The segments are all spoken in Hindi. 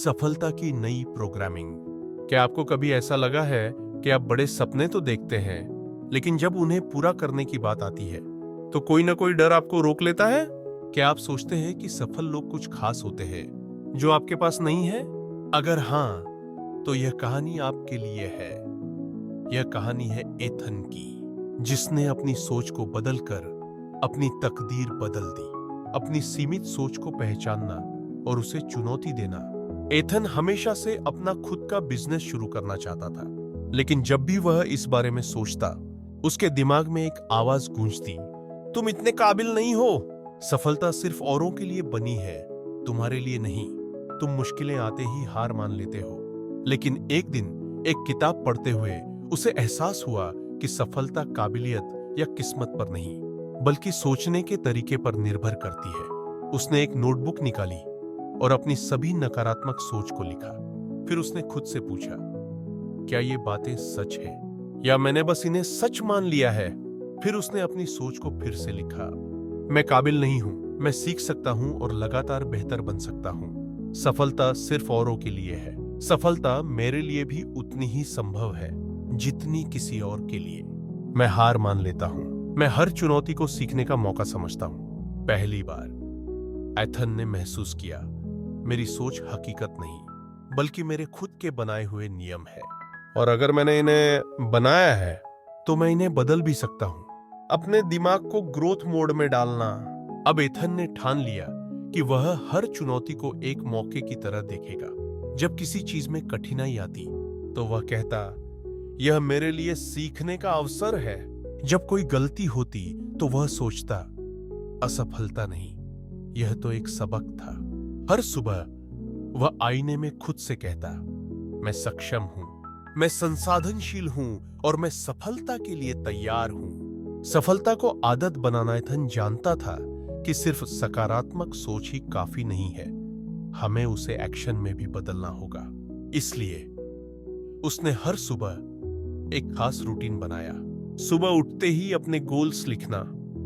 सफलता की नई प्रोग्रामिंग। क्या आपको कभी ऐसा लगा है कि आप बड़े सपने तो देखते हैं, लेकिन जब उन्हें पूरा करने की बात आती है तो कोई ना कोई डर आपको रोक लेता है? क्या आप सोचते हैं कि सफल लोग कुछ खास होते हैं जो आपके पास नहीं है? अगर हाँ, तो यह कहानी आपके लिए है। यह कहानी है एथन की, जिसने अपनी सोच को बदलकर अपनी तकदीर बदल दी। अपनी सीमित सोच को पहचानना और उसे चुनौती देना। एथन हमेशा से अपना खुद का बिजनेस शुरू करना चाहता था, लेकिन जब भी वह इस बारे में सोचता, उसके दिमाग में एक आवाज गूंजती, तुम इतने काबिल नहीं हो। सफलता सिर्फ औरों के लिए बनी है, तुम्हारे लिए नहीं। तुम मुश्किलें आते ही हार मान लेते हो। लेकिन एक दिन एक किताब पढ़ते हुए उसे एहसास हुआ कि सफलता काबिलियत या किस्मत पर नहीं, बल्कि सोचने के तरीके पर निर्भर करती है। उसने एक नोटबुक निकाली और अपनी सभी नकारात्मक सोच को लिखा। फिर उसने खुद से पूछा, क्या ये बातें सच है या मैंने बस इन्हें सच मान लिया है? फिर उसने अपनी सोच को फिर से लिखा, मैं काबिल नहीं हूं, मैं सीख सकता हूं और लगातार बेहतर बन सकता हूं। सफलता सिर्फ औरों के लिए है, सफलता मेरे लिए भी उतनी ही संभव है जितनी किसी और के लिए। मैं हार मान लेता हूं, मैं हर चुनौती को सीखने का मौका समझता हूं। पहली बार एथन ने महसूस किया, मेरी सोच हकीकत नहीं, बल्कि मेरे खुद के बनाए हुए नियम है, और अगर मैंने इन्हें बनाया है तो मैं इन्हें बदल भी सकता हूं। अपने दिमाग को ग्रोथ मोड में डालना। अब एथन ने ठान लिया कि वह हर चुनौती को एक मौके की तरह देखेगा। जब किसी चीज में कठिनाई आती तो वह कहता, यह मेरे लिए सीखने का अवसर है। जब कोई गलती होती तो वह सोचता, असफलता नहीं, यह तो एक सबक था। हर सुबह वह आईने में खुद से कहता, मैं सक्षम हूं, मैं संसाधनशील हूं और मैं सफलता के लिए तैयार हूं। सफलता को आदत बनाना एथन जानता था कि सिर्फ सकारात्मक सोच ही काफी नहीं है, हमें उसे एक्शन में भी बदलना होगा। इसलिए उसने हर सुबह एक खास रूटीन बनाया। सुबह उठते ही अपने गोल्स लिखना,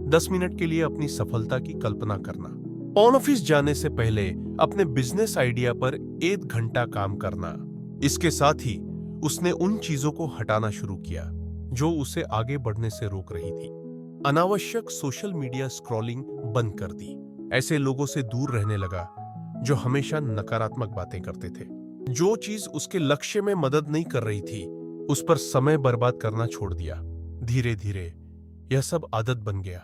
10 मिनट के लिए अपनी सफलता की कल्पना करना, ऑफिस जाने से पहले अपने बिजनेस आइडिया पर 1 घंटा काम करना। इसके साथ ही उसने उन चीजों को हटाना शुरू किया जो उसे आगे बढ़ने से रोक रही थी। अनावश्यक सोशल मीडिया स्क्रॉलिंग बंद कर दी। ऐसे लोगों से दूर रहने लगा जो हमेशा नकारात्मक बातें करते थे। जो चीज उसके लक्ष्य में मदद नहीं कर रही थी, उस पर समय बर्बाद करना छोड़ दिया। धीरे धीरे यह सब आदत बन गया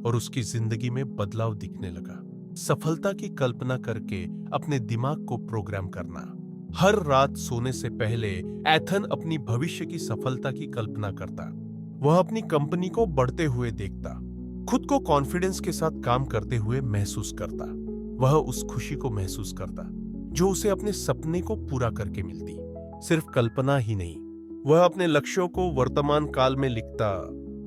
और उसकी जिंदगी में बदलाव दिखने लगा। सफलता की कल्पना करके अपने दिमाग को प्रोग्राम करना। हर रात सोने से पहले एथन अपनी भविष्य की सफलता की कल्पना करता। वह अपनी कंपनी को बढ़ते हुए देखता, खुद को कॉन्फिडेंस के साथ काम करते हुए महसूस करता। वह उस खुशी को महसूस करता जो उसे अपने सपने को पूरा करके मिलती। सिर्फ कल्पना ही नहीं, वह अपने लक्ष्यों को वर्तमान काल में लिखता।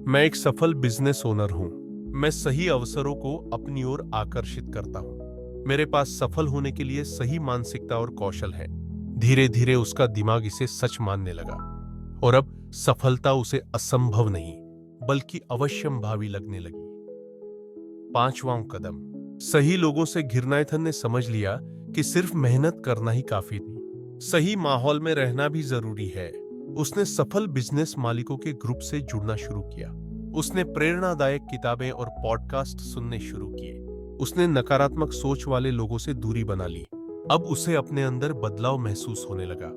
मैं एक सफल बिजनेस ओनर हूं, मैं सही अवसरों को अपनी ओर आकर्षित करता हूं, मेरे पास सफल होने के लिए सही मानसिकता और कौशल है। धीरे धीरे उसका दिमाग इसे सच मानने लगा और अब सफलता उसे असंभव नहीं बल्कि अवश्यंभावी लगने लगी। 5वां कदम, सही लोगों से घिरना। एथन ने समझ लिया कि सिर्फ मेहनत करना ही काफी नहीं, सही माहौल में रहना भी जरूरी है। उसने सफल बिजनेस मालिकों के ग्रुप से जुड़ना शुरू किया। उसने प्रेरणादायक किताबें और पॉडकास्ट सुनने शुरू किए। उसने नकारात्मक सोच वाले लोगों से दूरी बना ली। अब उसे अपने अंदर बदलाव महसूस होने लगा।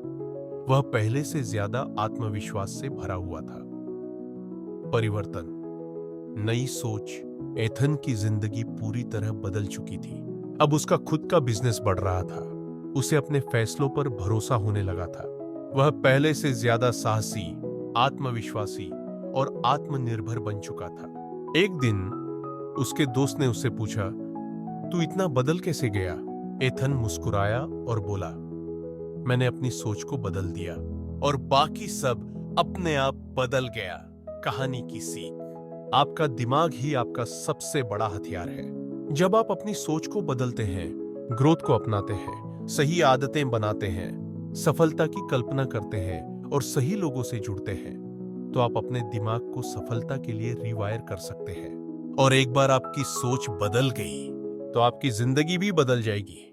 वह पहले से ज्यादा आत्मविश्वास से भरा हुआ था। परिवर्तन, नई सोच। एथन की जिंदगी पूरी तरह बदल चुकी थी। अब उसका खुद का बिजनेस बढ़ रहा था। उसे अपने फैसलों पर भरोसा होने लगा था। वह पहले से ज्यादा साहसी, आत्मविश्वासी और आत्मनिर्भर बन चुका था। एक दिन उसके दोस्त ने उससे पूछा, तू इतना बदल कैसे गया? एथन मुस्कुराया और बोला, मैंने अपनी सोच को बदल दिया और बाकी सब अपने आप बदल गया। कहानी की सीख, आपका दिमाग ही आपका सबसे बड़ा हथियार है। जब आप अपनी सोच को बदलते हैं, ग्रोथ को अपनाते हैं, सही आदतें बनाते हैं, सफलता की कल्पना करते हैं और सही लोगों से जुड़ते हैं, तो आप अपने दिमाग को सफलता के लिए रिवायर कर सकते हैं। और एक बार आपकी सोच बदल गई तो आपकी जिंदगी भी बदल जाएगी।